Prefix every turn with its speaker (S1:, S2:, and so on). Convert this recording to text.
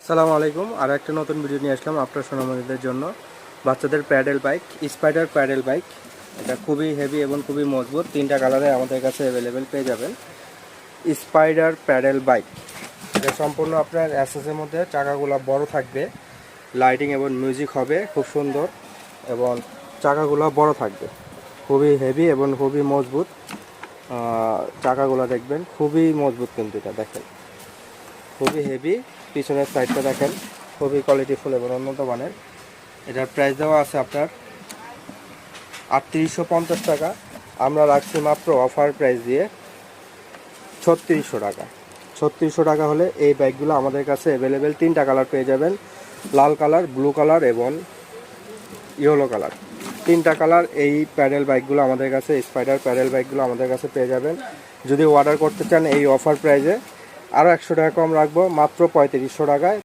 S1: আসসালামু আলাইকুম। আর একটা নতুন ভিডিও নিয়ে আসলাম আপনার সোনামণিদের জন্য। বাচ্চাদের pedal bike, spider pedal bike. এটা খুবই হেভি এবং খুবই মজবুত। 3টা কালারে আমাদের কাছে অ্যাভেলেবেল পেয়ে যাবেন। স্পাইডার প্যাডেল বাইক এটা সম্পূর্ণ আপনার এসএসের মধ্যে, চাকাগুলো বড় থাকবে, লাইটিং এবং মিউজিক হবে খুব সুন্দর, এবং চাকাগুলো বড় থাকবে, খুবই হেভি এবং খুবই মজবুত। চাকাগুলো দেখবেন খুবই মজবুত, কিন্তু এটা দেখেন খুবই হেভি। পিছনের সাইডটা দেখেন খুবই কোয়ালিটিফুল এবং উন্নত মানের। এটার প্রাইস দেওয়া আছে আপনার 3850 টাকা। আমরা রাখছি মাত্র অফার প্রাইস দিয়ে 3600 টাকা। 3600 টাকা হলে এই বাইকগুলো আমাদের কাছে অ্যাভেলেবেল। 3টা কালার পেয়ে যাবেন, লাল কালার, ব্লু কালার এবং ইয়েলো কালার। 3টা কালার এই প্যাডেল বাইকগুলো আমাদের কাছে, স্পাইডার প্যাডেল বাইকগুলো আমাদের কাছে পেয়ে যাবেন। যদি অর্ডার করতে চান এই অফার প্রাইসে আরও 100 টাকা কম রাখবো, মাত্র 3500 টাকায়।